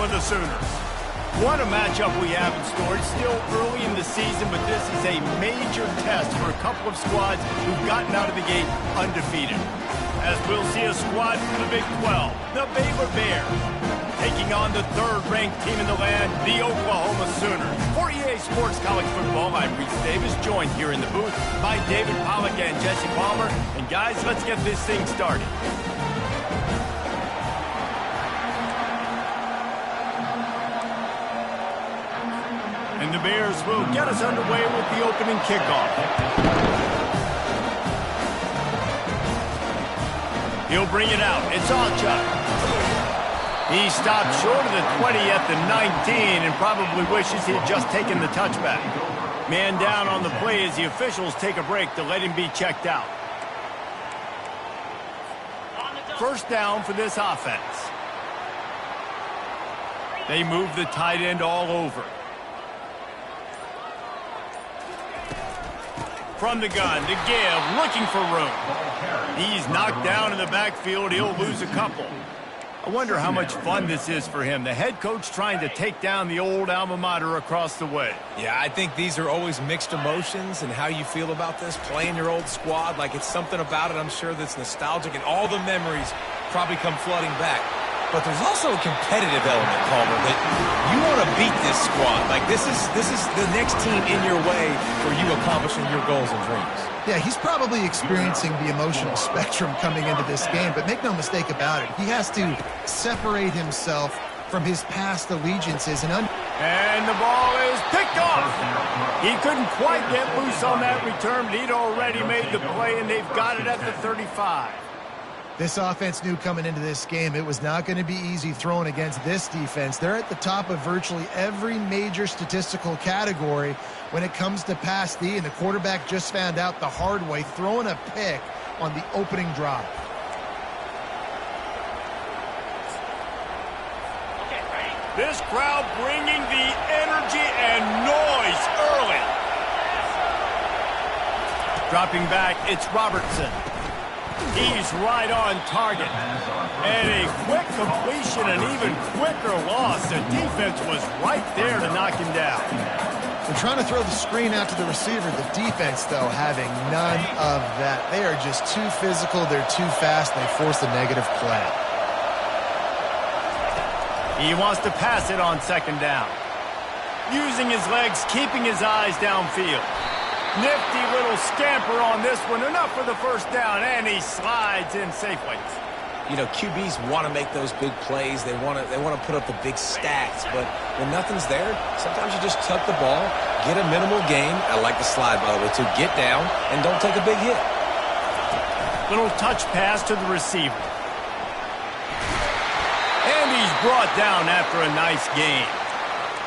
for the Sooners. What a matchup we have in store. It's still early in the season, but this is a major test for a couple of squads who've gotten out of the gate undefeated. As we'll see a squad from the Big 12, the Baylor Bears, taking on the third-ranked team in the land, the Oklahoma Sooners. For EA Sports College Football, I'm Reese Davis, joined here in the booth by David Pollack and Jesse Palmer. And guys, let's get this thing started. And the Bears will get us underway with the opening kickoff. He'll bring it out. It's Alchuk. He stopped short of the 20 at the 19 and probably wishes he had just taken the touchback. Man down on the play as the officials take a break to let him be checked out. First down for this offense. They move the tight end all over. From the gun to give, looking for room. He's knocked down in the backfield. He'll lose a couple. I wonder how much fun this is for him. The head coach trying to take down the old alma mater across the way. Yeah, I think these are always mixed emotions and how you feel about this, playing your old squad. Like, it's something about it, I'm sure, that's nostalgic, and all the memories probably come flooding back. But there's also a competitive element, Palmer, that you want to beat this squad. Like, this is the next team in your way for you accomplishing your goals and dreams. Yeah, he's probably experiencing the emotional spectrum coming into this game, but make no mistake about it, he has to separate himself from his past allegiances. And the ball is picked off. He couldn't quite get loose on that return, but he'd already made the play, and they've got it at the 35. This offense knew coming into this game it was not going to be easy throwing against this defense. They're at the top of virtually every major statistical category when it comes to pass D, and the quarterback just found out the hard way, throwing a pick on the opening drive. This crowd bringing the energy and noise early. Dropping back, it's Robertson. He's right on target. And a quick completion, an even quicker loss. The defense was right there to knock him down. They're trying to throw the screen out to the receiver. The defense, though, having none of that. They are just too physical. They're too fast. They force a negative play. He wants to pass it on second down. Using his legs, keeping his eyes downfield. Nifty little scamper on this one. Enough for the first down, and he slides in safely. You know, QBs want to make those big plays. They want to put up the big stats. But when nothing's there, sometimes you just tuck the ball, get a minimal gain. I like the slide, by the way, to get down and don't take a big hit. Little touch pass to the receiver. And he's brought down after a nice gain.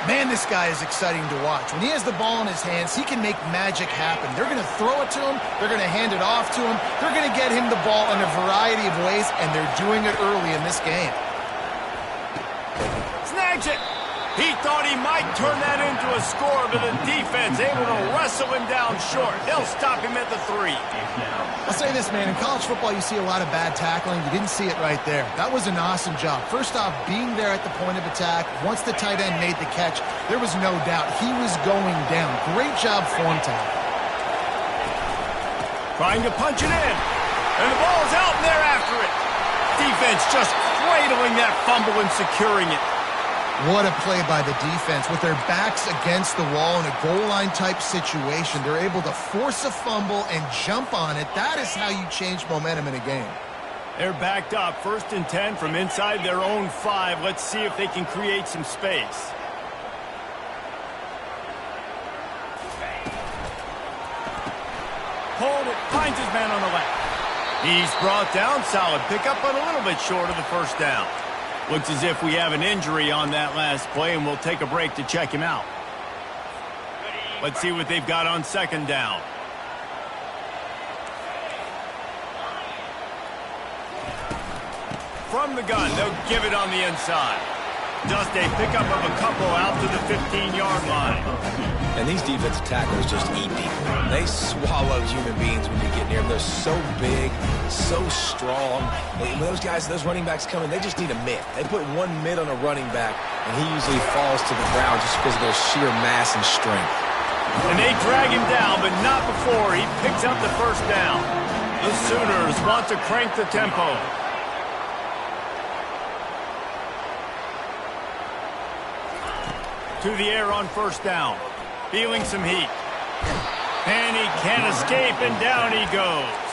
Man, this guy is exciting to watch. When he has the ball in his hands, he can make magic happen. They're going to throw it to him. They're going to hand it off to him. They're going to get him the ball in a variety of ways, and they're doing it early in this game. Snags it. He thought he might turn that into a score, but the defense able to wrestle him down short. They'll stop him at the 3. I'll say this, man. In college football, you see a lot of bad tackling. You didn't see it right there. That was an awesome job. First off, being there at the point of attack. Once the tight end made the catch, there was no doubt he was going down. Great job form tackle. Trying to punch it in. And the ball's out, and they're after it. Defense just cradling that fumble and securing it. What a play by the defense. With their backs against the wall in a goal line type situation, they're able to force a fumble and jump on it. That is how you change momentum in a game. They're backed up. 1st and 10 from inside their own 5. Let's see if they can create some space. Hold it. Finds his man on the left. He's brought down. Solid pickup, but a little bit short of the first down. Looks as if we have an injury on that last play, and we'll take a break to check him out. Let's see what they've got on second down. From the gun, they'll give it on the inside. Just a pickup of a couple out to the 15-yard line. And these defensive tackles just eat people. They swallow human beings when you get near them. They're so big, so strong. When those guys, those running backs come in, they just need a mid. They put one mid on a running back, and he usually falls to the ground just because of their sheer mass and strength. And they drag him down, but not before he picks up the first down. The Sooners want to crank the tempo. To the air on first down. Feeling some heat. And he can't escape, and down he goes.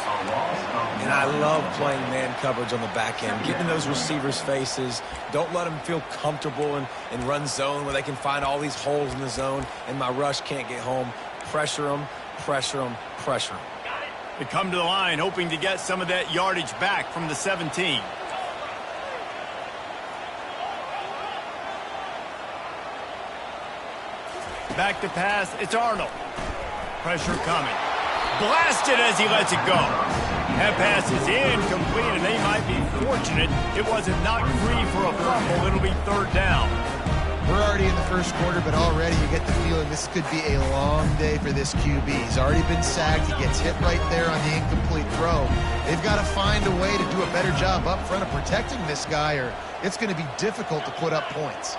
And I love playing man coverage on the back end, getting those receivers' faces. Don't let them feel comfortable in run zone where they can find all these holes in the zone, and my rush can't get home. Pressure them, pressure them, pressure them. They come to the line hoping to get some of that yardage back from the 17. Back to pass, it's Arnold. Pressure coming. Blasted as he lets it go. That pass is incomplete, and they might be fortunate it wasn't knocked free for a fumble. It'll be third down. We're already in the first quarter, but already you get the feeling this could be a long day for this QB. He's already been sacked. He gets hit right there on the incomplete throw. They've got to find a way to do a better job up front of protecting this guy, or it's going to be difficult to put up points.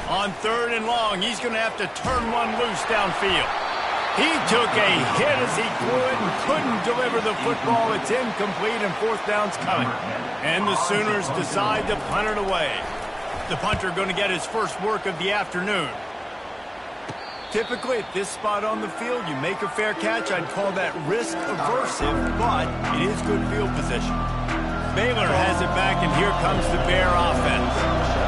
On third and long, he's going to have to turn one loose downfield. He took a hit as he threw it and couldn't deliver the football. It's incomplete, and fourth down's coming. And the Sooners decide to punt it away. The punter going to get his first work of the afternoon. Typically, at this spot on the field, you make a fair catch. I'd call that risk aversive, but it is good field position. Baylor has it back, and here comes the Bear offense.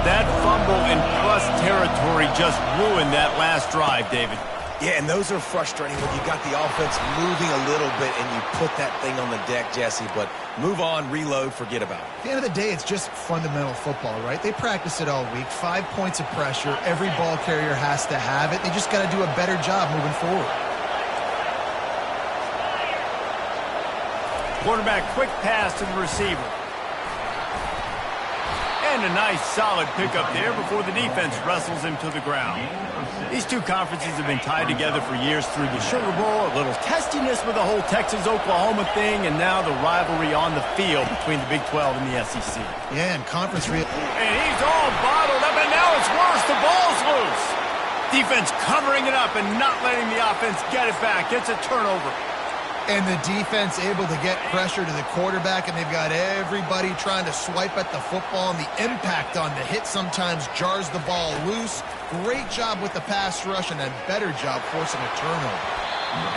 That fumble in plus territory just ruined that last drive, David. Yeah, and those are frustrating when you got the offense moving a little bit and you put that thing on the deck, Jesse. But move on, reload, forget about it. At the end of the day, it's just fundamental football, right? They practice it all week. 5 points of pressure. Every ball carrier has to have it. They just got to do a better job moving forward. Quarterback, quick pass to the receiver. And a nice, solid pickup there before the defense wrestles him to the ground. These two conferences have been tied together for years through the Sugar Bowl, a little testiness with the whole Texas-Oklahoma thing, and now the rivalry on the field between the Big 12 and the SEC. Yeah, and conference And he's all bottled up, and now it's worse. The ball's loose. Defense covering it up and not letting the offense get it back. It's a turnover. And the defense able to get pressure to the quarterback, and they've got everybody trying to swipe at the football, and the impact on the hit sometimes jars the ball loose. Great job with the pass rush, and a better job forcing a turnover.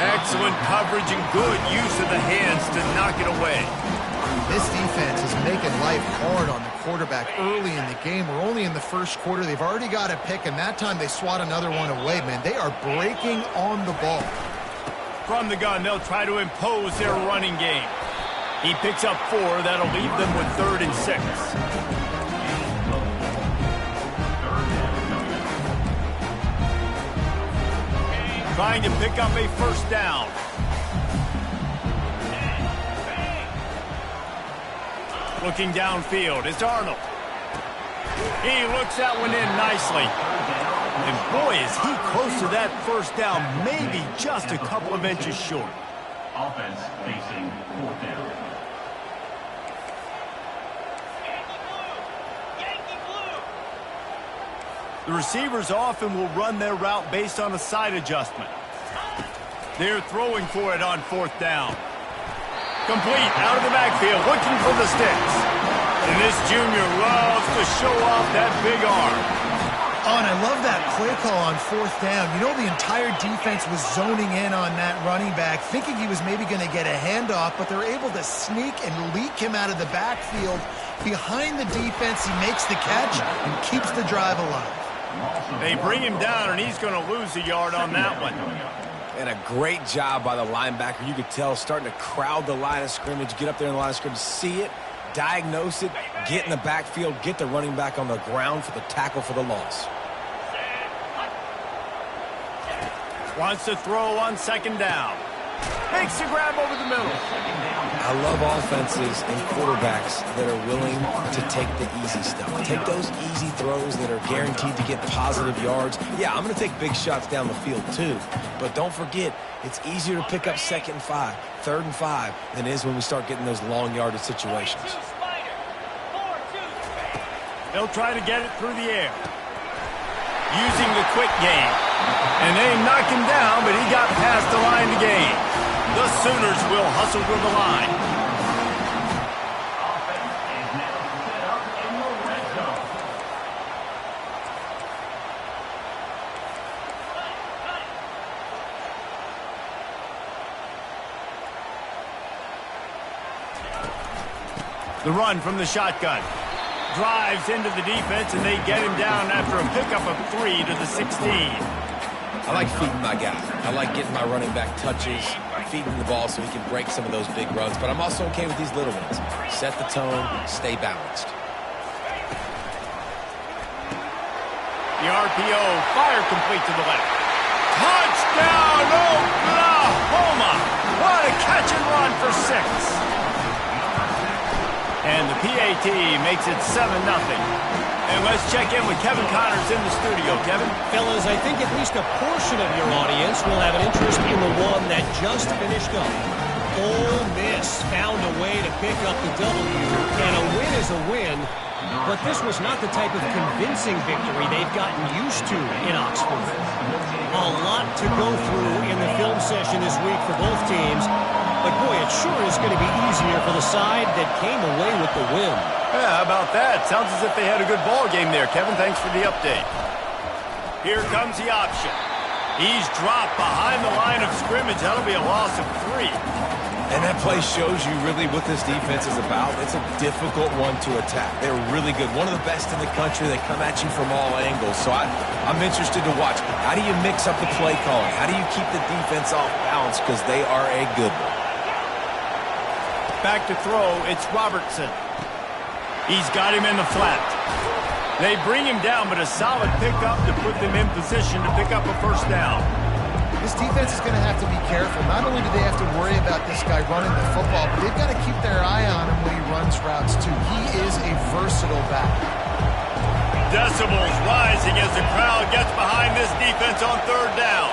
Excellent coverage and good use of the hands to knock it away. This defense is making life hard on the quarterback early in the game. We're only in the first quarter. They've already got a pick, and that time they swat another one away, man. They are breaking on the ball. From the gun, they'll try to impose their running game. He picks up 4. That'll leave them with 3rd and 6. Trying to pick up a first down. Looking downfield, it's Arnold. He looks that one in nicely. And boy, is he close to that first down, maybe just a couple of inches short. Offense facing 4th down. The receivers often will run their route based on a side adjustment. They're throwing for it on 4th down. Complete out of the backfield, looking for the sticks. And this junior loves to show off that big arm. Oh, and I love that play call on 4th down. You know, the entire defense was zoning in on that running back, thinking he was maybe going to get a handoff, but they're able to sneak and leak him out of the backfield. Behind the defense, he makes the catch and keeps the drive alive. They bring him down, and he's going to lose a yard on that one. And a great job by the linebacker. You could tell starting to crowd the line of scrimmage, get up there in the line of scrimmage, see it, diagnose it, get in the backfield, get the running back on the ground for the tackle for the loss. Wants to throw on 2nd down. Makes the grab over the middle. I love offenses and quarterbacks that are willing to take the easy stuff. Take those easy throws that are guaranteed to get positive yards. Yeah, I'm going to take big shots down the field too. But don't forget, it's easier to pick up 2nd and 5, 3rd and 5 than it is when we start getting those long yardage situations. They'll try to get it through the air. Using the quick game. And they knocked him down, but he got past the line to gain. The Sooners will hustle to the line. Offense is now set up in the red zone. The run from the shotgun. Drives into the defense, and they get him down after a pickup of 3 to the 16. I like feeding my guy. I like getting my running back touches, feeding the ball so he can break some of those big runs. But I'm also okay with these little ones. Set the tone, stay balanced. The RPO, fire complete to the left. Touchdown, Oklahoma! What a catch and run for 6. And the PAT makes it 7-0. And let's check in with Kevin Connors in the studio. Kevin? Fellas, I think at least a portion of your audience will have an interest in the one that just finished up. Ole Miss found a way to pick up the W, and a win is a win, but this was not the type of convincing victory they've gotten used to in Oxford. A lot to go through in the film session this week for both teams, but boy, it sure is going to be easier for the side that came away with the win. Yeah, how about that? Sounds as if they had a good ball game there, Kevin. Thanks for the update. Here comes the option. He's dropped behind the line of scrimmage. That'll be a loss of 3. And that play shows you really what this defense is about. It's a difficult one to attack. They're really good. One of the best in the country. They come at you from all angles. So I'm interested to watch. How do you mix up the play calling? How do you keep the defense off balance? Because they are a good one. Back to throw. It's Robertson. He's got him in the flat. They bring him down, but a solid pickup to put them in position to pick up a 1st down. This defense is going to have to be careful. Not only do they have to worry about this guy running the football, but they've got to keep their eye on him when he runs routes too. He is a versatile back. Decibels rising as the crowd gets behind this defense on 3rd down.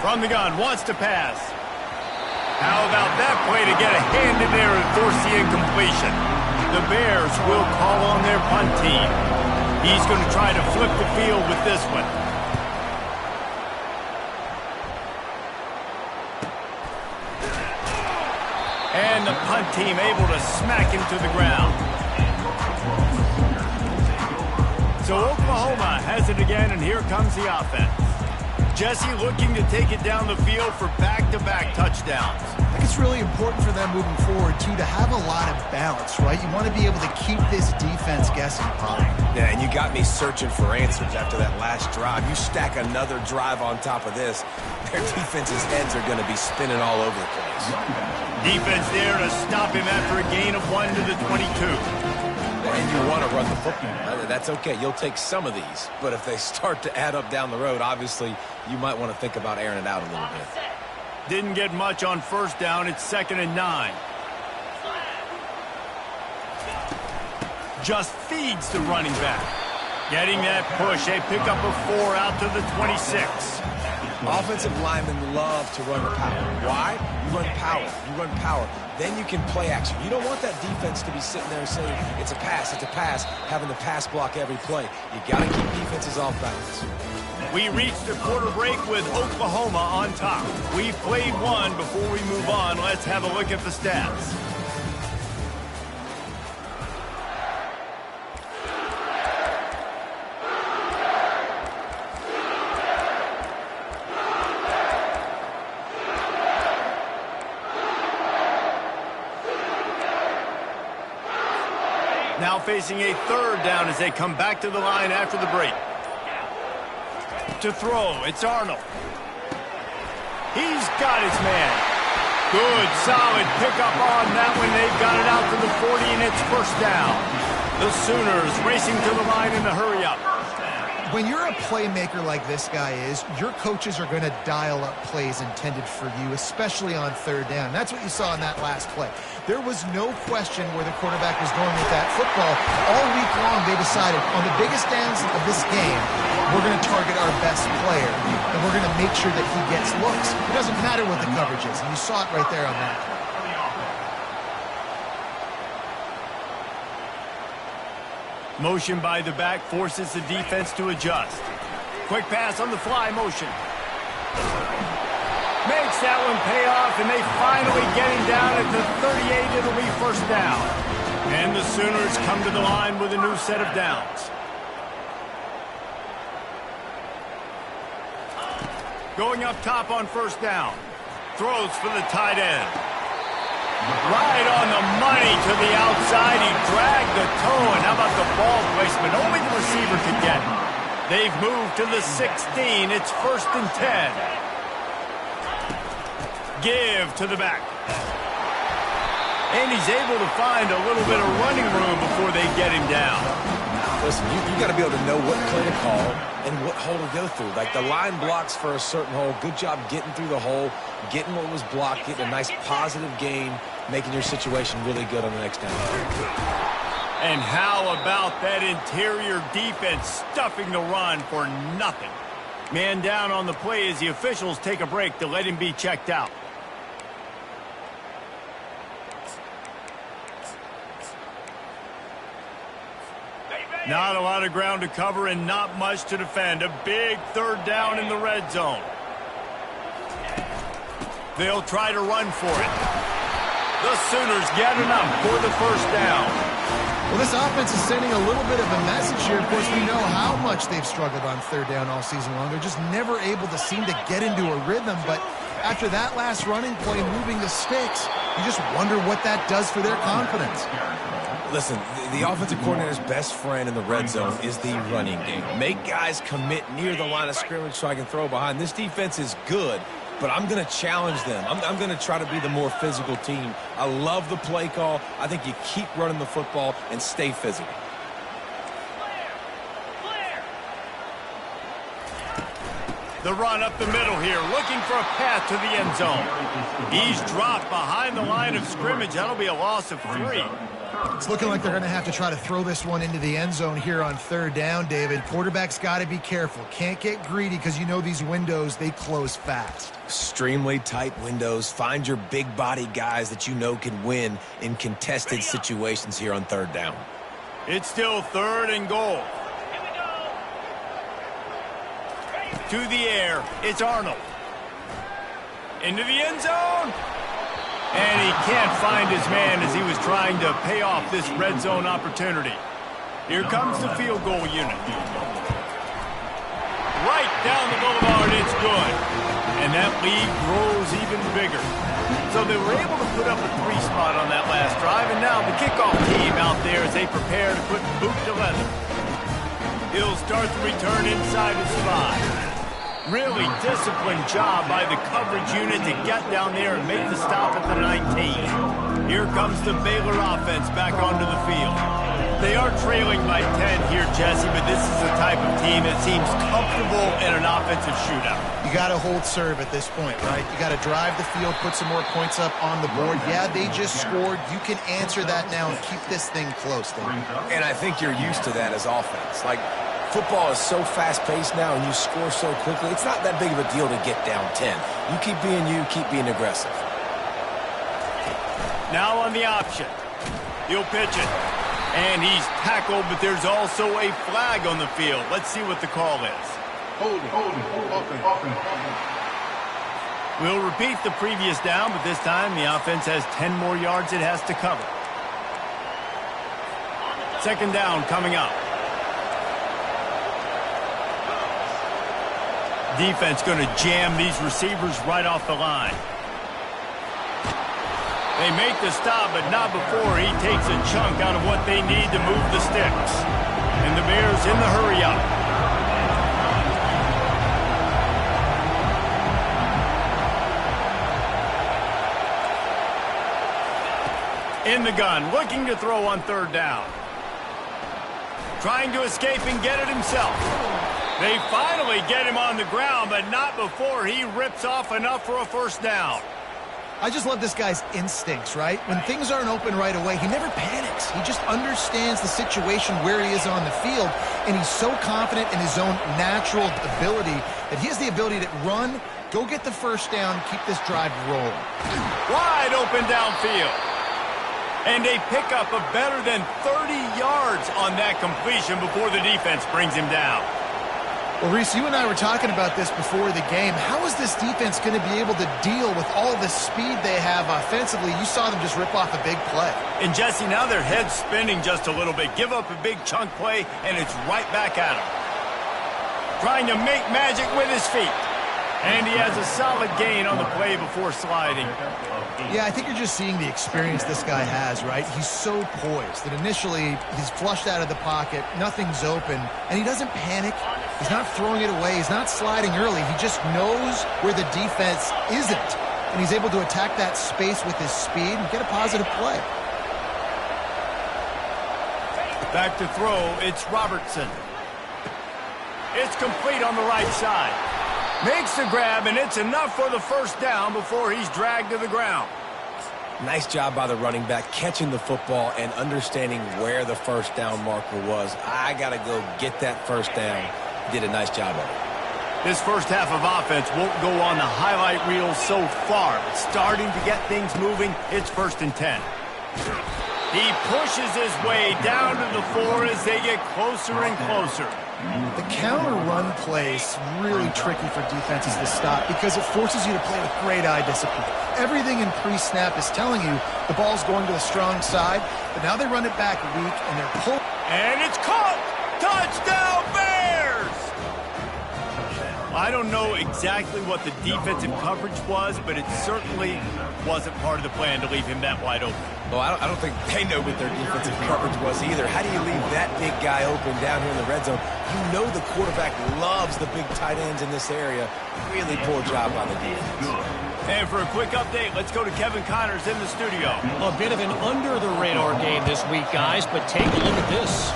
From the gun, wants to pass. How about that play to get a hand in there and force the incompletion? The Bears will call on their punt team. He's going to try to flip the field with this one. And the punt team able to smack him to the ground. So Oklahoma has it again, and here comes the offense. Jesse looking to take it down the field for back-to-back touchdowns. I think it's really important for them moving forward, too, to have a lot of balance, right? You want to be able to keep this defense guessing, Bob. Yeah, and you got me searching for answers after that last drive. You stack another drive on top of this, their defense's heads are going to be spinning all over the place. Defense there to stop him after a gain of 1 to the 22. And you want to run the football. That's okay. You'll take some of these. But if they start to add up down the road, obviously, you might want to think about airing it out a little bit. Didn't get much on 1st down. It's 2nd and 9. Just feeds the running back. Getting that push. A pickup of 4 out to the 26. Offensive linemen love to run the power. Why? You run power. You run power. Then you can play action. You don't want that defense to be sitting there saying, it's a pass, having the pass block every play. You got to keep defenses off balance. We reached the quarter break with Oklahoma on top. We've played one. Before we move on, let's have a look at the stats. Now facing a 3rd down as they come back to the line after the break. To throw, it's Arnold. He's got his man. Good, solid pickup on that one. They've got it out to the 40, and it's 1st down. The Sooners racing to the line in the hurry-up. When you're a playmaker like this guy is, your coaches are going to dial up plays intended for you, especially on third down. And that's what you saw in that last play. There was no question where the quarterback was going with that football. All week long, they decided, on the biggest downs of this game, we're going to target our best player, and we're going to make sure that he gets looks. It doesn't matter what the coverage is, and you saw it right there on that. Motion by the back forces the defense to adjust. Quick pass on the fly motion. Makes that one pay off, and they finally get him down at the 38. It'll be first down. And the Sooners come to the line with a new set of downs. Going up top on first down. Throws for the tight end. Right on the money to the outside. He dragged the toe, and how about the ball placement? Only the receiver could get it. They've moved to the 16. It's 1st and 10. Give to the back. And he's able to find a little bit of running room before they get him down. Listen, you got to be able to know what play to call and what hole to go through. Like the line blocks for a certain hole. Good job getting through the hole, getting what was blocked, getting a nice positive gain, making your situation really good on the next down. And how about that interior defense stuffing the run for nothing? Man down on the play as the officials take a break to let him be checked out. Not a lot of ground to cover and not much to defend. A big third down in the red zone. They'll try to run for it. The Sooners get enough for the first down. Well, this offense is sending a little bit of a message here. Of course, we know how much they've struggled on third down all season long. They're just never able to seem to get into a rhythm. But after that last running play, moving the sticks, you just wonder what that does for their confidence. Listen, the offensive coordinator's best friend in the red zone is the running game. Make guys commit near the line of scrimmage so I can throw behind. This defense is good, but I'm going to challenge them. I'm going to try to be the more physical team. I love the play call. I think you keep running the football and stay physical. The run up the middle here, looking for a path to the end zone. He's dropped behind the line of scrimmage. That'll be a loss of 3. It's looking like they're going to have to try to throw this one into the end zone here on third down, David. Quarterback's got to be careful. Can't get greedy because you know these windows, they close fast. Extremely tight windows. Find your big body guys that you know can win in contested situations here on third down. It's still 3rd and goal. To the air, it's Arnold. Into the end zone. And he can't find his man as he was trying to pay off this red zone opportunity. Here comes the field goal unit. Right down the boulevard, it's good. And that lead grows even bigger. So they were able to put up a 3 spot on that last drive, and now the kickoff team out there as they prepare to put boot to leather. He'll start the return inside his 5. Really disciplined job by the coverage unit to get down there and make the stop at the 19. Here comes the Baylor offense back onto the field. They are trailing by 10 here, Jesse, but this is the type of team that seems comfortable in an offensive shootout. You got to hold serve at this point, right? You got to drive the field, put some more points up on the board. Yeah, they just scored. You can answer that now and keep this thing close, David. And I think you're used to that as offense. Like, football is so fast-paced now and you score so quickly, it's not that big of a deal to get down 10. You keep being aggressive. Now on the option. He'll pitch it. And he's tackled, but there's also a flag on the field. Let's see what the call is. We'll repeat the previous down, but this time the offense has 10 more yards it has to cover. 2nd down coming up. Defense going to jam these receivers right off the line. They make the stop, but not before he takes a chunk out of what they need to move the sticks. And the Bears in the hurry-up. In the gun, looking to throw on 3rd down. Trying to escape and get it himself. They finally get him on the ground, but not before he rips off enough for a first down. I just love this guy's instincts, right? When things aren't open right away, he never panics. He just understands the situation where he is on the field, and he's so confident in his own natural ability that he has the ability to run, go get the first down, keep this drive rolling. Wide open downfield. And a pickup of better than 30 yards on that completion before the defense brings him down. Well, Reese, you and I were talking about this before the game. How is this defense going to be able to deal with all the speed they have offensively? You saw them just rip off a big play. And, Jesse, now their head's spinning just a little bit. Give up a big chunk play, and it's right back at him. Trying to make magic with his feet. And he has a solid gain on the play before sliding. Yeah, I think you're just seeing the experience this guy has, right? He's so poised that initially he's flushed out of the pocket, nothing's open, and he doesn't panic. He's not throwing it away. He's not sliding early. He just knows where the defense isn't, and he's able to attack that space with his speed and get a positive play. Back to throw, it's Robertson. It's complete on the right side. Makes the grab, and it's enough for the first down before he's dragged to the ground. Nice job by the running back catching the football and understanding where the first down marker was. I got to go get that first down. Did a nice job of it. This first half of offense won't go on the highlight reel so far, but starting to get things moving, it's 1st and 10. He pushes his way down to the 4 as they get closer and closer. The counter run play is really tricky for defenses to stop because it forces you to play with great eye discipline. Everything in pre-snap is telling you the ball's going to the strong side, but now they run it back weak and they're pulling. And it's caught! Touchdown Bears! I don't know exactly what the defensive coverage was, but it certainly wasn't part of the plan to leave him that wide open. Well, I don't think they know what their defensive coverage was either. How do you leave that big guy open down here in the red zone? You know the quarterback loves the big tight ends in this area. Really poor job by the defense. And for a quick update, let's go to Kevin Connors in the studio. A bit of an under-the-radar game this week, guys, but take a look at this.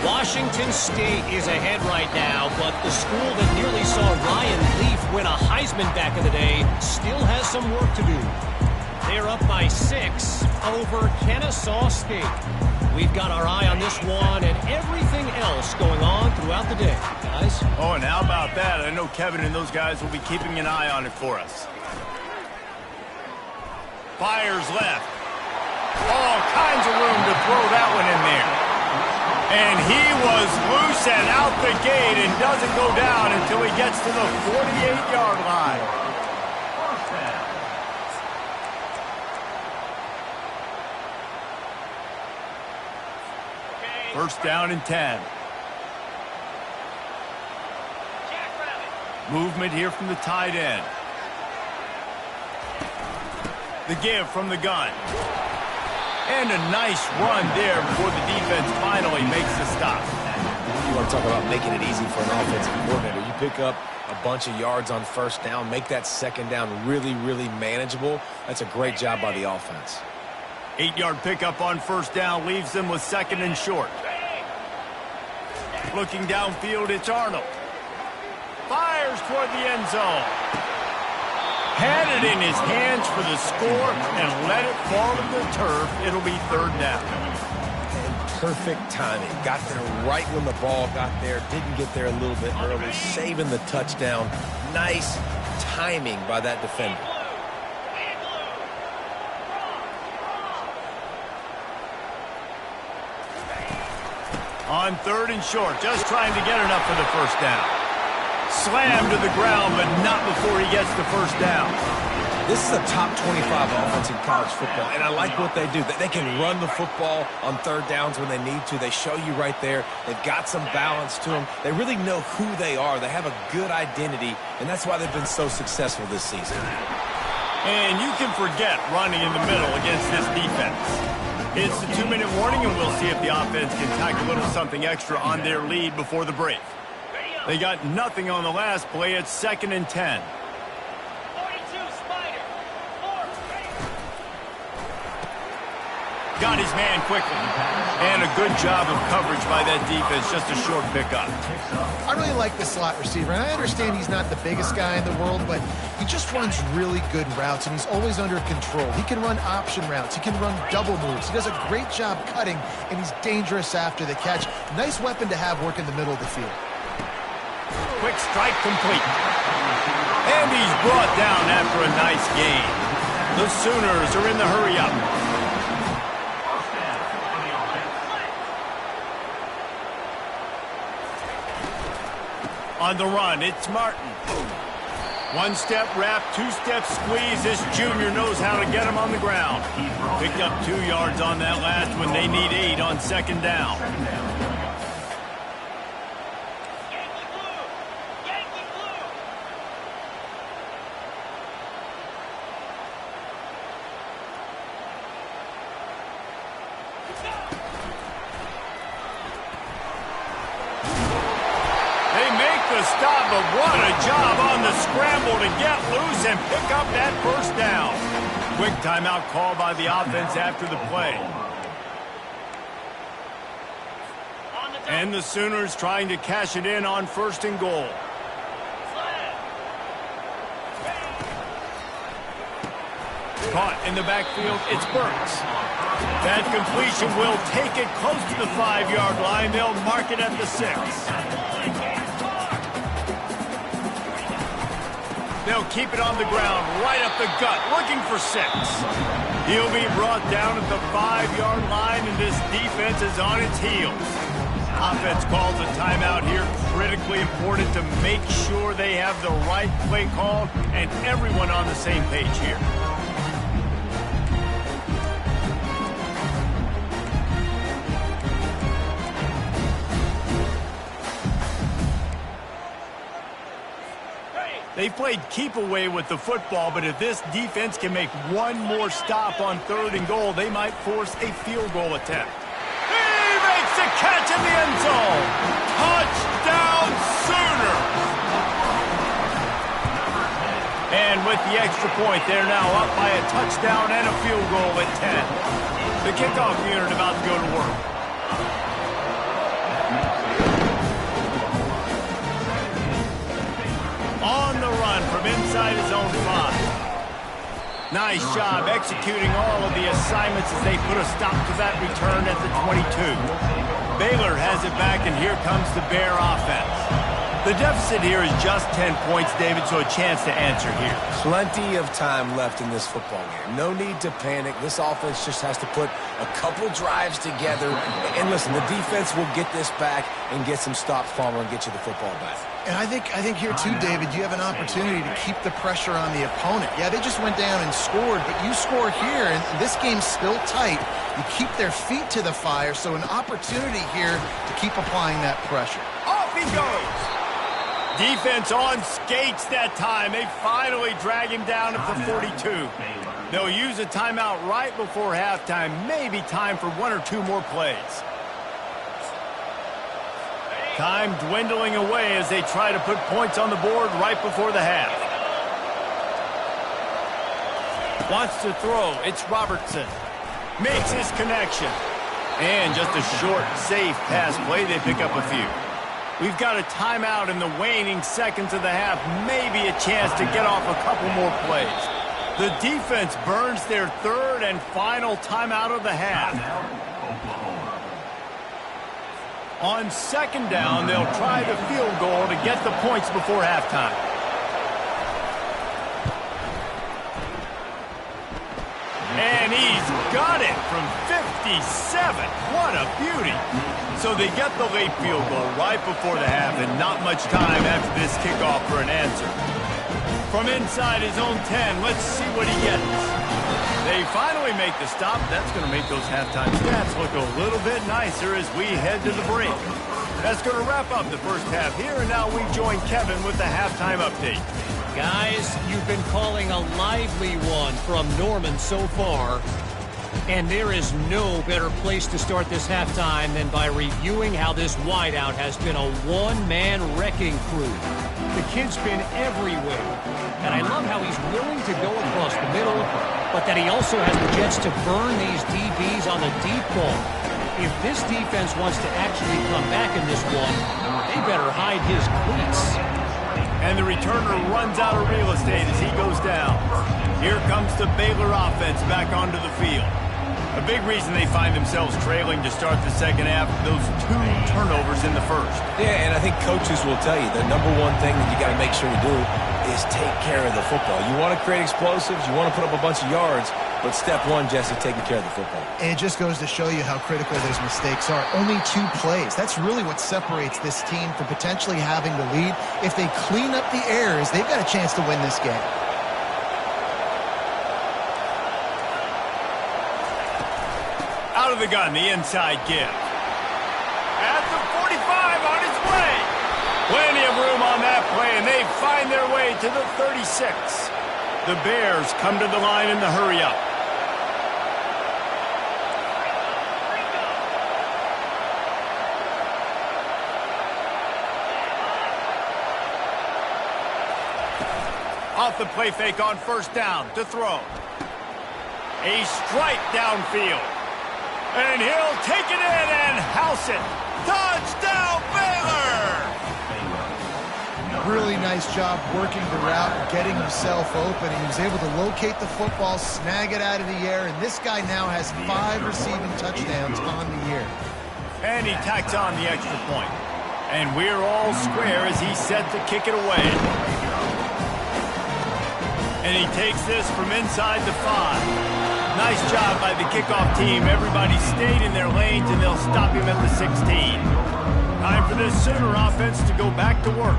Washington State is ahead right now, but the school that nearly saw Ryan Leaf win a Heisman back in the day still has some work to do. They're up by 6 over Kennesaw State. We've got our eye on this one and everything else going on throughout the day, guys. Oh, and how about that? I know Kevin and those guys will be keeping an eye on it for us. Fires left. All kinds of room to throw that one in there. And he was loose and out the gate and doesn't go down until he gets to the 48-yard line. First down and 10. Movement here from the tight end. The give from the gun. And a nice run there before the defense finally makes the stop. You want to talk about making it easy for an offensive coordinator. You pick up a bunch of yards on first down, make that second down really, really manageable. That's a great job by the offense. 8-yard pickup on first down leaves them with 2nd and short. Looking downfield, it's Arnold. Fires toward the end zone. Had it in his hands for the score and let it fall to the turf. It'll be 3rd down. And perfect timing. Got there right when the ball got there. Didn't get there a little bit early. Saving the touchdown. Nice timing by that defender. On 3rd and short, just trying to get enough for the first down. Slammed to the ground, but not before he gets the first down. This is a top 25 offense in college football, and I like what they do. They can run the football on 3rd downs when they need to. They show you right there. They've got some balance to them. They really know who they are. They have a good identity, and that's why they've been so successful this season. And you can forget running in the middle against this defense. It's the 2-minute warning, and we'll see if the offense can tack a little something extra on their lead before the break. They got nothing on the last play. It's 2nd and 10. 42 Spider. Got his man quickly. And a good job of coverage by that defense, just a short pickup. I really like the slot receiver, and I understand he's not the biggest guy in the world, but he just runs really good routes, and he's always under control. He can run option routes. He can run double moves. He does a great job cutting, and he's dangerous after the catch. Nice weapon to have work in the middle of the field. Quick strike complete. And he's brought down after a nice gain. The Sooners are in the hurry-up. On the run, it's Martin. One-step wrap, two-step squeeze. This junior knows how to get him on the ground. Picked up 2 yards on that last one. They need 8 on second down. Stop, but what a job on the scramble to get loose and pick up that first down. Quick timeout call by the offense after the play. And the Sooners trying to cash it in on 1st and goal. Caught in the backfield, it's Burks. That completion will take it close to the 5-yard line. They'll mark it at the 6. They'll keep it on the ground, right up the gut, looking for 6. He'll be brought down at the 5-yard line, and this defense is on its heels. Offense calls a timeout here, critically important to make sure they have the right play called and everyone on the same page here. They played keep away with the football, but if this defense can make one more stop on 3rd and goal, they might force a field goal attempt. He makes a catch in the end zone. Touchdown, Sooner! And with the extra point, they're now up by a touchdown and a field goal at 10. The kickoff unit about to go to work. On the run from inside his own 5. Nice job executing all of the assignments as they put a stop to that return at the 22. Baylor has it back, and here comes the Bear offense. The deficit here is just 10 points, David, so a chance to answer here. Plenty of time left in this football game. No need to panic. This offense just has to put a couple drives together. And listen, the defense will get this back and get some stops, Palmer, and get you the football back. And I think here too, David, you have an opportunity to keep the pressure on the opponent. Yeah, they just went down and scored, but you score here, and this game's still tight. You keep their feet to the fire, so an opportunity here to keep applying that pressure. Off he goes. Defense on skates that time. They finally drag him down at the 42. They'll use a timeout right before halftime. Maybe time for 1 or 2 more plays. Time dwindling away as they try to put points on the board right before the half. Wants to throw. It's Robertson. Makes his connection. And just a short, safe pass play. They pick up a few. We've got a timeout in the waning seconds of the half. Maybe a chance to get off a couple more plays. The defense burns their 3rd and final timeout of the half. On 2nd down, they'll try the field goal to get the points before halftime. And he's got it from 57. What a beauty. So they get the late field goal right before the half, and not much time after this kickoff for an answer. From inside his own 10, let's see what he gets. They finally make the stop. That's going to make those halftime stats look a little bit nicer as we head to the break. That's going to wrap up the first half here, and now we join Kevin with the halftime update. Guys, you've been calling a lively one from Norman so far, and there is no better place to start this halftime than by reviewing how this wideout has been a one-man wrecking crew. The kid's been everywhere. And I love how he's willing to go across the middle, but that he also has the jets to burn these DBs on the deep ball. If this defense wants to actually come back in this one, they better hide his cleats. And the returner runs out of real estate as he goes down. Here comes the Baylor offense back onto the field. A big reason they find themselves trailing to start the second half, those 2 turnovers in the first. Yeah, and I think coaches will tell you the number one thing that you got to make sure you do is take care of the football. You want to create explosives, you want to put up a bunch of yards, but step one, Jesse, taking care of the football. And it just goes to show you how critical those mistakes are. Only 2 plays. That's really what separates this team from potentially having the lead. If they clean up the errors, they've got a chance to win this game. Out of the gun, the inside give. At the 45, on its way. Plenty of room on that play, and they find their way to the 36. The Bears come to the line in the hurry-up. Off the play fake on first down to throw. A strike downfield. And he'll take it in and house it. Touchdown, Baylor! Really nice job working the route and getting himself open. He was able to locate the football, snag it out of the air, and this guy now has 5 receiving touchdowns on the year. And he tacks on the extra point. And we're all square as he's set to kick it away. And he takes this from inside the 5. Nice job by the kickoff team. Everybody stayed in their lanes, and they'll stop him at the 16. Time for this Sooner offense to go back to work.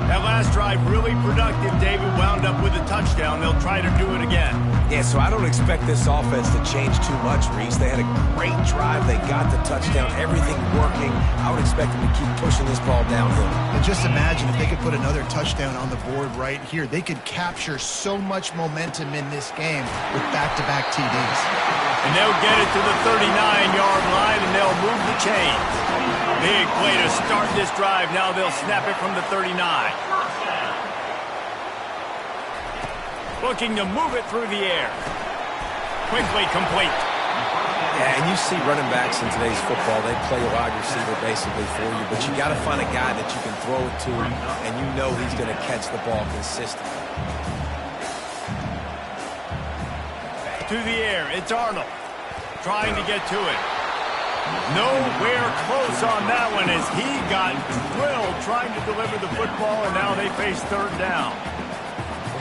That last drive really productive. David wound up with a touchdown. They'll try to do it again. Yeah, so I don't expect this offense to change too much, Reese. They had a great drive. They got the touchdown. Everything working. I would expect them to keep pushing this ball downhill. And just imagine if they could put another touchdown on the board right here. They could capture so much momentum in this game with back-to-back TDs. And they'll get it to the 39-yard line, and they'll move the chains. Big play to start this drive. Now they'll snap it from the 39. Looking to move it through the air. Quickly complete. Yeah, and you see running backs in today's football, they play a wide receiver basically for you, but you got to find a guy that you can throw it to, and you know he's going to catch the ball consistently. To the air, it's Arnold. Trying to get to it. Nowhere close on that one as he got drilled trying to deliver the football, and now they face third down.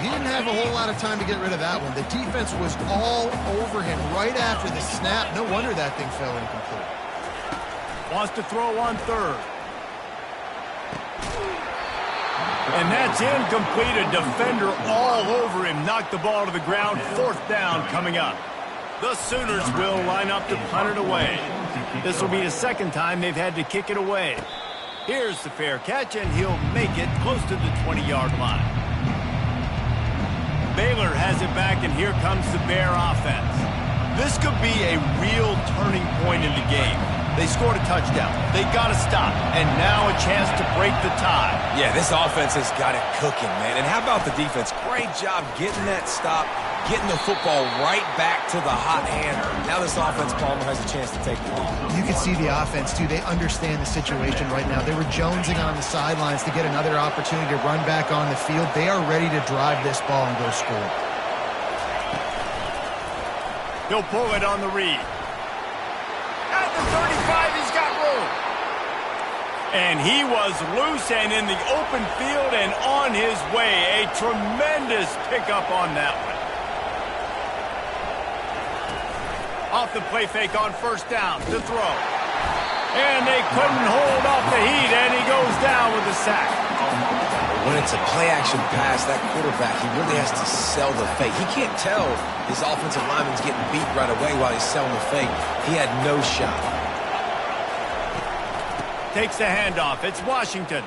He didn't have a whole lot of time to get rid of that one. The defense was all over him right after the snap. No wonder that thing fell incomplete. Wants to throw on third. And that's incomplete. A defender all over him. Knocked the ball to the ground. Fourth down coming up. The Sooners will line up to punt it away. This will be the second time they've had to kick it away. Here's the fair catch, and he'll make it close to the 20-yard line. Baylor has it back, and here comes the Bear offense. This could be a real turning point in the game. They scored a touchdown. They got to stop, and now a chance to break the tie. Yeah, this offense has got it cooking, man. And how about the defense? Great job getting that stop, getting the football right back to the hot hand. Now this offense, Palmer, has a chance to take the lead. You can see the offense, too. They understand the situation right now. They were jonesing on the sidelines to get another opportunity to run back on the field. They are ready to drive this ball and go score. He'll pull it on the read. At the 35, he's got room. And he was loose and in the open field and on his way. A tremendous pickup on that one. Off the play fake on first down to throw. And they couldn't hold off the heat, and he goes down with a sack. When it's a play-action pass, that quarterback, he really has to sell the fake. He can't tell his offensive lineman's getting beat right away while he's selling the fake. He had no shot. Takes the handoff. It's Washington.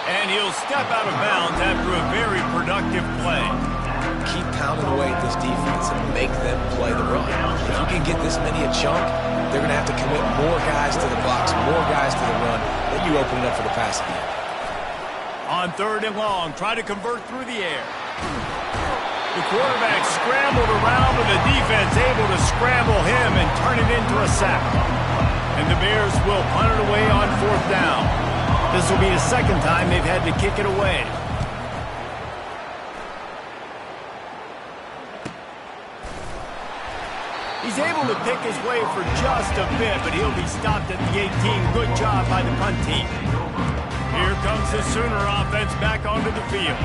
And he'll step out of bounds after a very productive play. Keep pounding away at this defense and make them play the run. If you can get this many a chunk, they're going to have to commit more guys to the box, more guys to the run, then you open it up for the pass again. On 3rd and long, try to convert through the air. The quarterback scrambled around, but the defense able to scramble him and turn it into a sack. And the Bears will punt it away on 4th down. This will be the 2nd time they've had to kick it away. He's able to pick his way for just a bit, but he'll be stopped at the 18. Good job by the punt team. Here comes the Sooner offense back onto the field.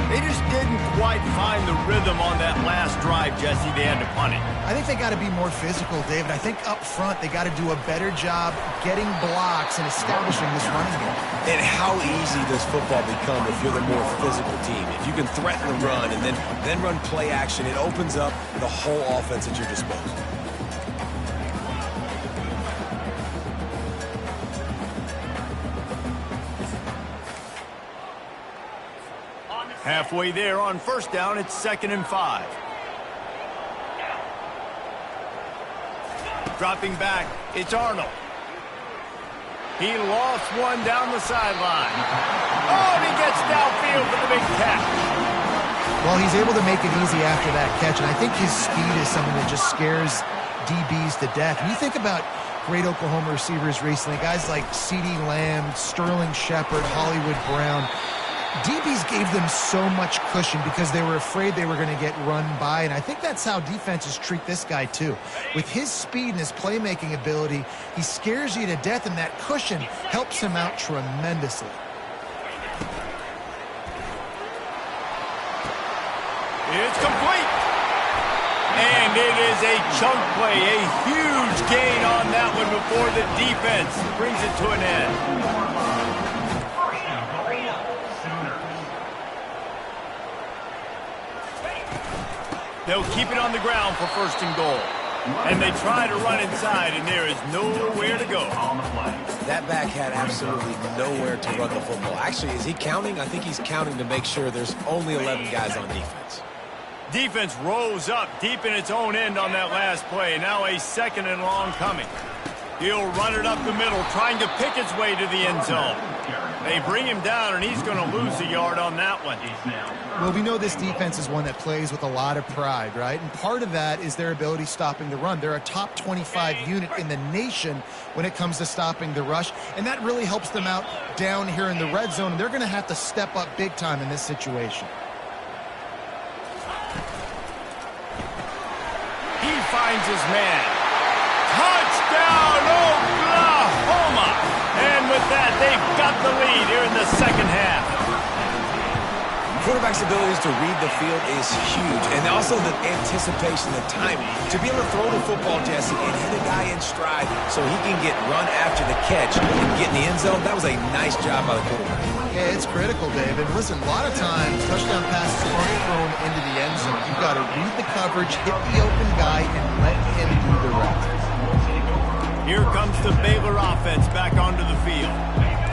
They just didn't quite find the rhythm on that last drive, Jesse. They had to punt it. I think they got to be more physical, David. I think up front they got to do a better job getting blocks and establishing this running game. And how easy does football become if you're the more physical team? If you can threaten the run and then run play action, it opens up the whole offense at your disposal. Halfway there on 1st down, it's 2nd and 5. Dropping back, it's Arnold. He lost one down the sideline. Oh, and he gets downfield for the big catch. Well, he's able to make it easy after that catch, and I think his speed is something that just scares DBs to death. When you think about great Oklahoma receivers recently, guys like CeeDee Lamb, Sterling Shepard, Hollywood Brown, DBs gave them so much cushion because they were afraid they were going to get run by, and I think that's how defenses treat this guy too. With his speed and his playmaking ability, he scares you to death, and that cushion helps him out tremendously. It's complete. And it is a chunk play, a huge gain on that one before the defense brings it to an end. They'll keep it on the ground for 1st and goal. And they try to run inside, and there is nowhere to go. That back had absolutely nowhere to run the football. Actually, is he counting? I think he's counting to make sure there's only 11 guys on defense. Defense rose up deep in its own end on that last play. Now a 2nd and long coming. He'll run it up the middle, trying to pick his way to the end zone. They bring him down, and he's going to lose a yard on that one. Well, we know this defense is one that plays with a lot of pride, right? And part of that is their ability stopping the run. They're a top 25 unit in the nation when it comes to stopping the rush, and that really helps them out down here in the red zone, and they're going to have to step up big time in this situation. He finds his man. Touchdown, Oklahoma! And with that, they've got the lead here in the 2nd half. Quarterback's abilities to read the field is huge, and also the anticipation, the timing. To be able to throw the football, Jesse, and hit a guy in stride so he can get run after the catch and get in the end zone, that was a nice job by the quarterback. Yeah, it's critical, David. Listen, a lot of times, touchdown passes aren't thrown into the end zone. You've got to read the coverage, hit the open guy, and let him do the rest. Here comes the Baylor offense back onto the field.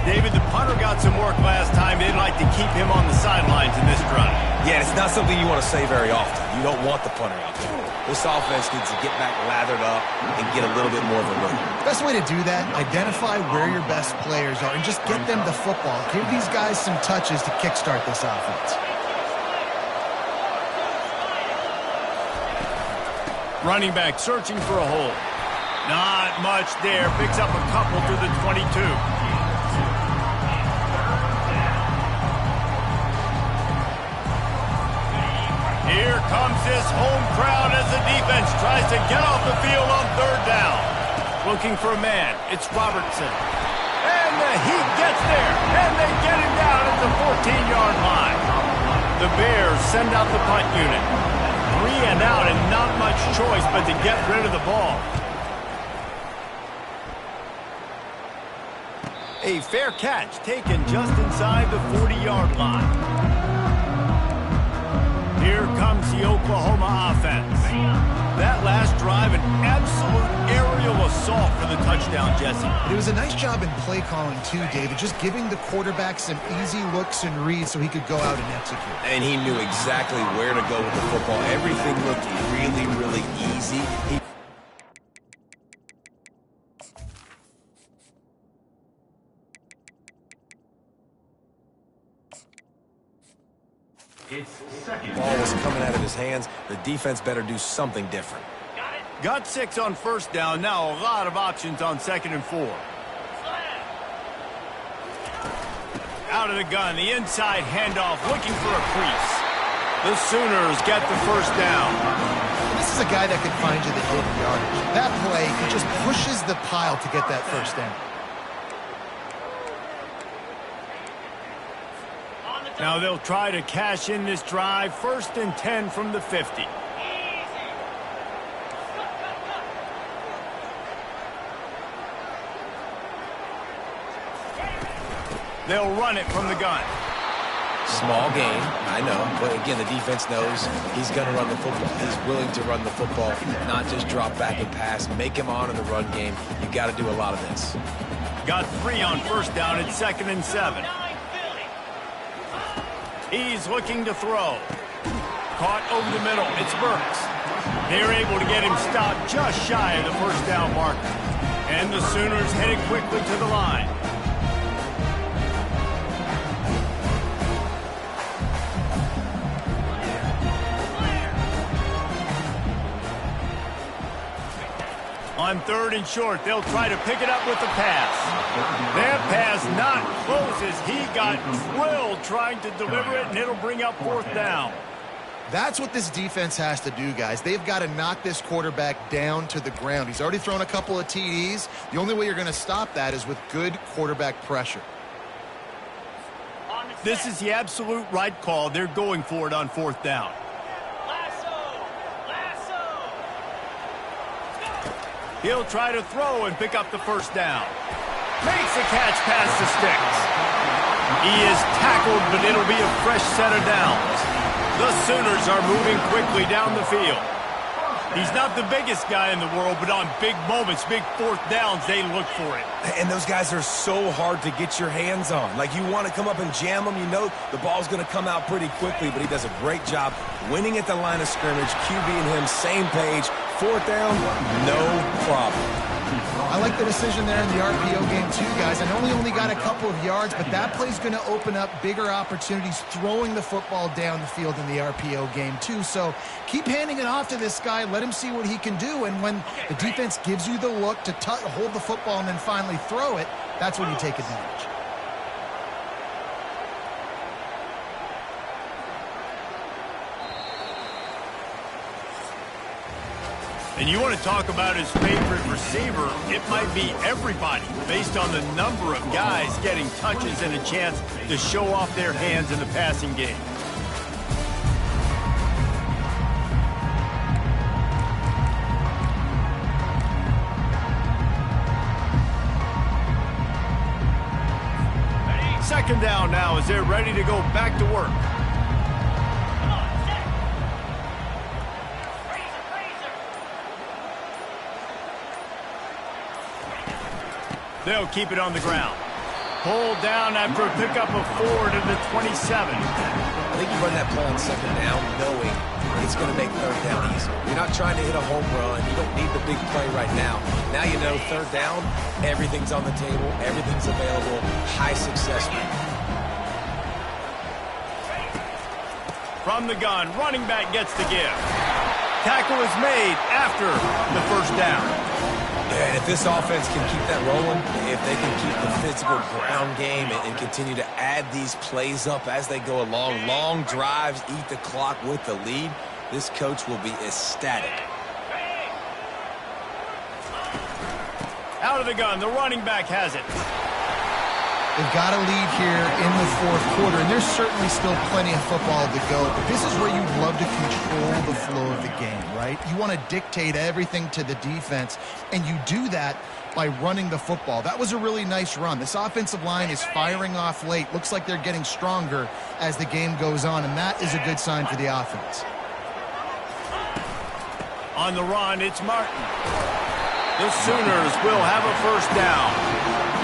David, the punter got some work last time. They'd like to keep him on the sidelines in this drive. Yeah, it's not something you want to say very often. You don't want the punter out there. This offense needs to get back lathered up and get a little bit more of a rhythm. Best way to do that, identify where your best players are and just get them the football. Give these guys some touches to kickstart this offense. Running back searching for a hole. Not much there. Picks up a couple to the 22. Here comes this home crowd as the defense tries to get off the field on 3rd down. Looking for a man. It's Robertson. And he gets there. And they get him down at the 14-yard line. The Bears send out the punt unit. 3 and out and not much choice but to get rid of the ball. A fair catch taken just inside the 40-yard line. Here comes the Oklahoma offense. That last drive, an absolute aerial assault for the touchdown, Jesse. It was a nice job in play calling, too, David, just giving the quarterback some easy looks and reads so he could go out and execute. And he knew exactly where to go with the football. Everything looked really, really easy. It's second. Ball was coming out of his hands. The defense better do something different. Got 6 on first down. Now a lot of options on 2nd and 4. Out of the gun, the inside handoff, looking for a crease. The Sooners get the first down. This is a guy that can find you the hidden yardage. That play, he just pushes the pile to get that first down. Now they'll try to cash in this drive. 1st and 10 from the 50. They'll run it from the gun. Small gain, I know, but again, the defense knows he's going to run the football. He's willing to run the football, not just drop back and pass, make him honor the run game. You got to do a lot of this. Got 3 on first down at 2nd and 7. He's looking to throw. Caught over the middle. It's Burks. They're able to get him stopped just shy of the first down marker. And the Sooners headed quickly to the line. On 3rd and short, they'll try to pick it up with the pass. That pass not close as he got drilled trying to deliver it, and it'll bring up 4th down. That's what this defense has to do, guys. They've got to knock this quarterback down to the ground. He's already thrown a couple of TDs. The only way you're going to stop that is with good quarterback pressure. This is the absolute right call. They're going for it on 4th down. He'll try to throw and pick up the first down. Makes a catch past the sticks. He is tackled, but it'll be a fresh set of downs. The Sooners are moving quickly down the field. He's not the biggest guy in the world, but on big moments, big 4th downs, they look for it. And those guys are so hard to get your hands on. Like, you want to come up and jam them, you know the ball's going to come out pretty quickly, but he does a great job winning at the line of scrimmage. QB and him, same page. 4th down, no problem. I like the decision there in the RPO game too, guys. I know he only got a couple of yards, but that play's going to open up bigger opportunities throwing the football down the field in the RPO game too. So keep handing it off to this guy. Let him see what he can do. And when the defense gives you the look to hold the football and then finally throw it, that's when you take advantage. And you want to talk about his favorite receiver, it might be everybody based on the number of guys getting touches and a chance to show off their hands in the passing game. Second down now as they're ready to go back to work. They'll keep it on the ground. Pulled down after a pickup of 4 to the 27. I think you run that play on 2nd down knowing it's going to make 3rd down easy. You're not trying to hit a home run. You don't need the big play right now. Now you know 3rd down, everything's on the table, everything's available, high success rate. From the gun, running back gets the give. Tackle is made after the first down. Yeah, and if this offense can keep that rolling, if they can keep the physical ground game and continue to add these plays up as they go along, long drives, eat the clock with the lead, this coach will be ecstatic. Out of the gun, the running back has it. They've got a lead here in the 4th quarter, and there's certainly still plenty of football to go, but this is where you'd love to control the flow of the game, right? You want to dictate everything to the defense, and you do that by running the football. That was a really nice run. This offensive line is firing off late. Looks like they're getting stronger as the game goes on, and that is a good sign for the offense. On the run, it's Martin. The Sooners will have a first down.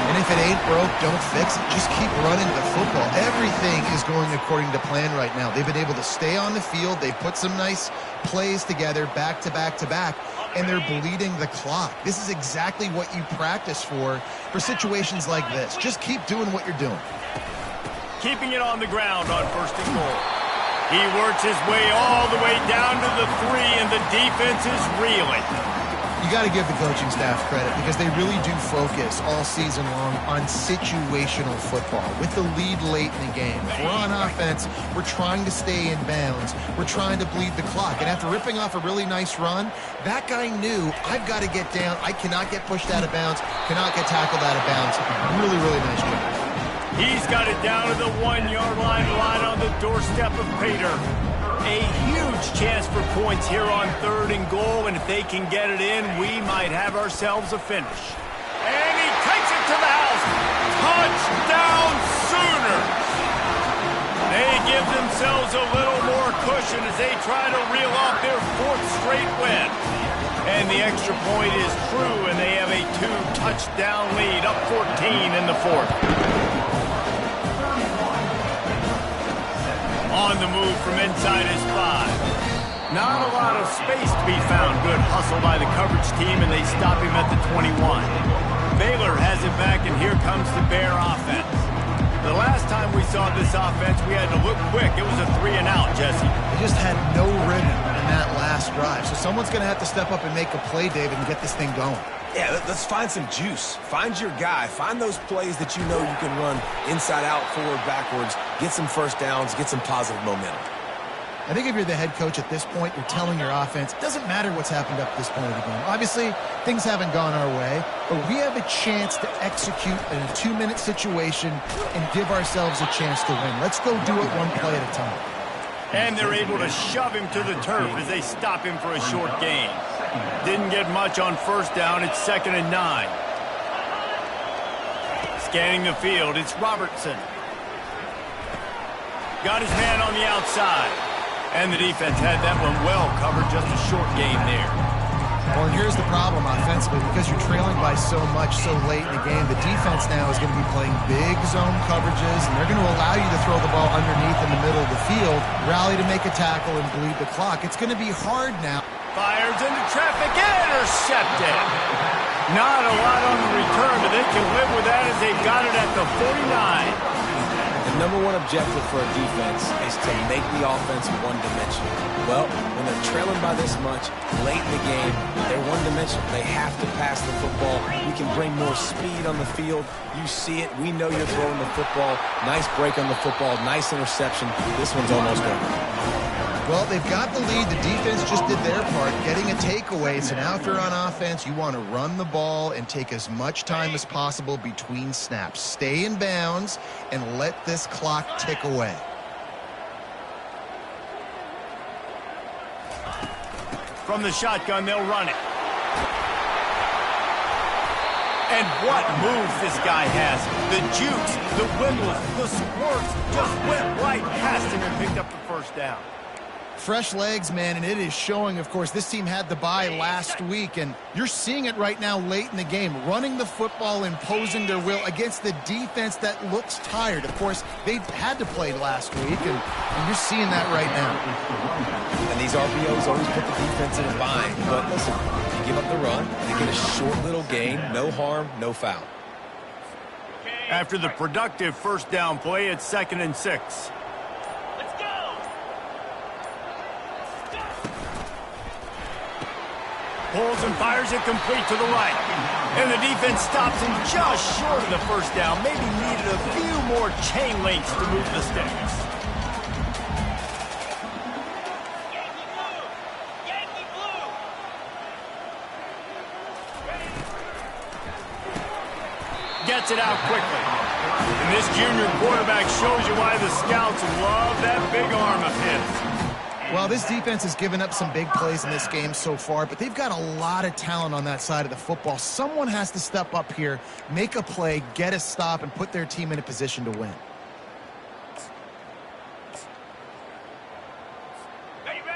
And if it ain't broke, don't fix it. Just keep running the football. Everything is going according to plan right now. They've been able to stay on the field. They've put some nice plays together back to back to back, and they're bleeding the clock. This is exactly what you practice for situations like this. Just keep doing what you're doing. Keeping it on the ground on 1st and goal. He works his way all the way down to the 3, and the defense is reeling. You got to give the coaching staff credit because they really do focus all season long on situational football with the lead late in the game. If we're on offense, we're trying to stay in bounds. We're trying to bleed the clock. And after ripping off a really nice run, that guy knew, I've got to get down. I cannot get pushed out of bounds, cannot get tackled out of bounds. Really, really nice job. He's got it down to the 1-yard line, right on the doorstep of Pater. A huge chance for points here on 3rd and goal, and if they can get it in, we might have ourselves a finish. And he takes it to the house. Touchdown Sooners! They give themselves a little more cushion as they try to reel off their 4th straight win. And the extra point is true, and they have a 2-touchdown lead, up 14 in the 4th. On the move from inside his 5. Not a lot of space to be found. Good hustle by the coverage team, and they stop him at the 21. Baylor has it back, and here comes the Bear offense. The last time we saw this offense, we had to look quick. It was a 3-and-out, Jesse. They just had no rhythm in that last drive. So someone's going to have to step up and make a play, David, and get this thing going. Yeah, let's find some juice. Find your guy. Find those plays that you know you can run inside out, forward, backwards, get some first downs, get some positive momentum. I think if you're the head coach at this point, you're telling your offense, it doesn't matter what's happened up to this point of the game. Obviously, things haven't gone our way, but we have a chance to execute in a 2-minute situation and give ourselves a chance to win. Let's go do it one play at a time. And they're able to shove him to the turf as they stop him for a short gain. Didn't get much on first down. It's 2nd and 9. Scanning the field, it's Robertson. Got his man on the outside. And the defense had that one well covered, just a short gain there. Well, and here's the problem offensively. Because you're trailing by so much so late in the game, the defense now is going to be playing big zone coverages, and they're going to allow you to throw the ball underneath in the middle of the field, rally to make a tackle, and bleed the clock. It's going to be hard now. Fires into traffic, intercepted. Not a lot on the return, but they can live with that as they got it at the 49. The number one objective for a defense is to make the offense one-dimensional. Well, when they're trailing by this much, late in the game, they're one-dimensional. They have to pass the football. We can bring more speed on the field. You see it. We know you're throwing the football. Nice break on the football. Nice interception. This one's almost over. Well, they've got the lead. The defense just did their part, getting a takeaway. So now if you're on offense, you want to run the ball and take as much time as possible between snaps. Stay in bounds and let this clock tick away. From the shotgun, they'll run it. And what moves this guy has. The jukes, the windmills, the squirts just went right past him and picked up the first down. Fresh legs, man, and it is showing. Of course, this team had the bye last week, and you're seeing it right now late in the game, running the football, imposing their will against the defense that looks tired. Of course, they had to play last week, and you're seeing that right now. And these RPOs always put the defense in a bind. But listen, you give up the run, they get a short little gain, no harm, no foul. After the productive first down play, it's 2nd and 6. Pulls and fires it complete to the right. And the defense stops him just short of the first down. Maybe needed a few more chain links to move the sticks. Gets it out quickly. And this junior quarterback shows you why the scouts love that big arm of his. Well, this defense has given up some big plays in this game so far, but they've got a lot of talent on that side of the football. Someone has to step up here, make a play, get a stop, and put their team in a position to win.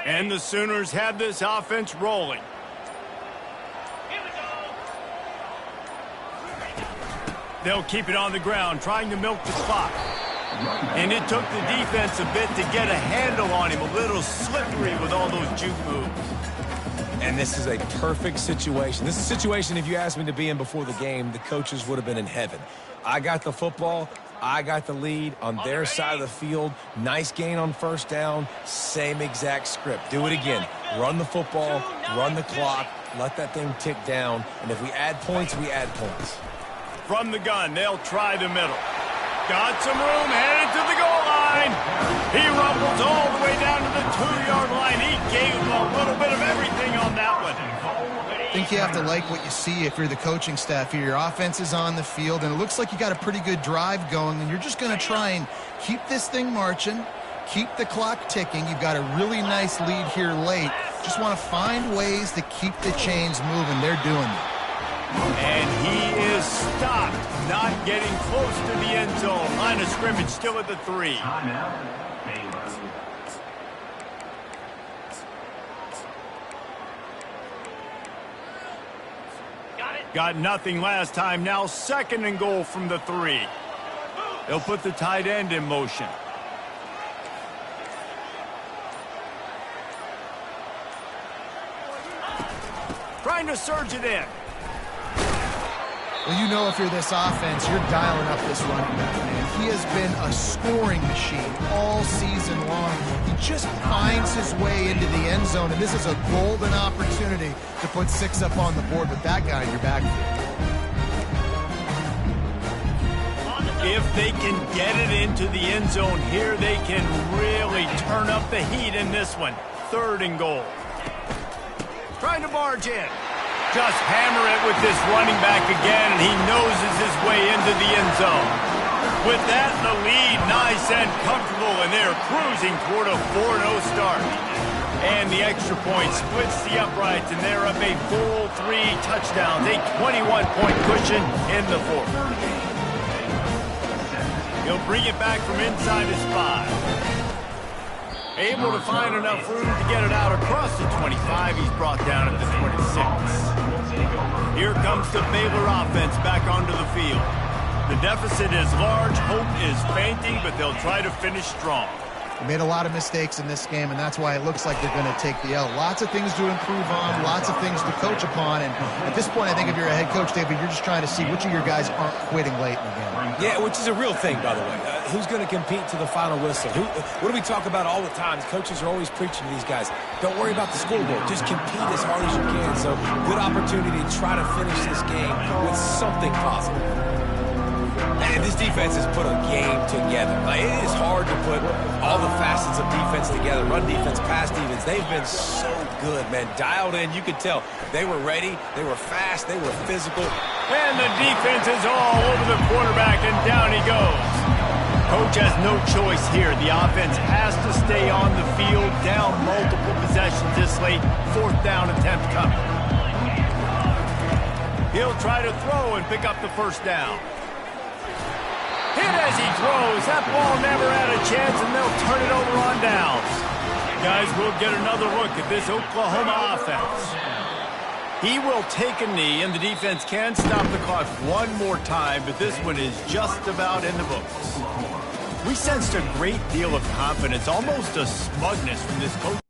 And the Sooners have this offense rolling. They'll keep it on the ground, trying to milk the clock. And it took the defense a bit to get a handle on him, a little slippery with all those juke moves. And this is a perfect situation. This is a situation, if you asked me to be in before the game, the coaches would have been in heaven. I got the football. I got the lead on their side of the field. Nice gain on first down. Same exact script. Do it again. Run the football, run the clock, let that thing tick down, and if we add points, we add points. From the gun, they'll try the middle. Got some room, headed to the goal line. He rumbles all the way down to the 2-yard line. He gave a little bit of everything on that one. I think you have to like what you see if you're the coaching staff here. Your offense is on the field, and it looks like you got a pretty good drive going, and you're just going to try and keep this thing marching, keep the clock ticking. You've got a really nice lead here late. Just want to find ways to keep the chains moving. They're doing it. And he is stopped, not getting close to the end zone. Line of scrimmage still at the 3. Got nothing last time. Now 2nd and goal from the 3. They'll put the tight end in motion. Trying to surge it in. Well, you know if you're this offense, you're dialing up this running back, man. He has been a scoring machine all season long. He just finds his way into the end zone, and this is a golden opportunity to put 6 up on the board with that guy in your backfield. If they can get it into the end zone here, they can really turn up the heat in this one. 3rd and goal. Trying to barge in. Just hammer it with this running back again, and he noses his way into the end zone. With that, the lead nice and comfortable, and they're cruising toward a 4-0 start. And the extra point splits the uprights, and they're up a full 3 touchdowns, a 21-point cushion in the 4th. He'll bring it back from inside his 5. Able to find enough room to get it out across the 25. He's brought down at the 26. Here comes the Baylor offense back onto the field. The deficit is large. Hope is fainting, but they'll try to finish strong. They made a lot of mistakes in this game, and that's why it looks like they're going to take the L. Lots of things to improve on, lots of things to coach upon, and at this point, I think if you're a head coach, David, you're just trying to see which of your guys aren't quitting late in the game. Yeah, which is a real thing, by the way. Who's going to compete to the final whistle? What do we talk about all the time? Coaches are always preaching to these guys. Don't worry about the scoreboard. Just compete as hard as you can. So, good opportunity to try to finish this game with something positive. And this defense has put a game together. Like, it is hard to put all the facets of defense together. Run defense, pass defense. They've been so good, man. Dialed in. You could tell they were ready. They were fast. They were physical. And the defense is all over the quarterback, and down he goes. Coach has no choice here. The offense has to stay on the field, down multiple possessions this late. 4th down attempt coming. He'll try to throw and pick up the first down. Hit as he throws. That ball never had a chance, and they'll turn it over on downs. Guys, we'll get another look at this Oklahoma offense. He will take a knee, and the defense can stop the clock one more time, but this one is just about in the books. We sensed a great deal of confidence, almost a smugness from this coach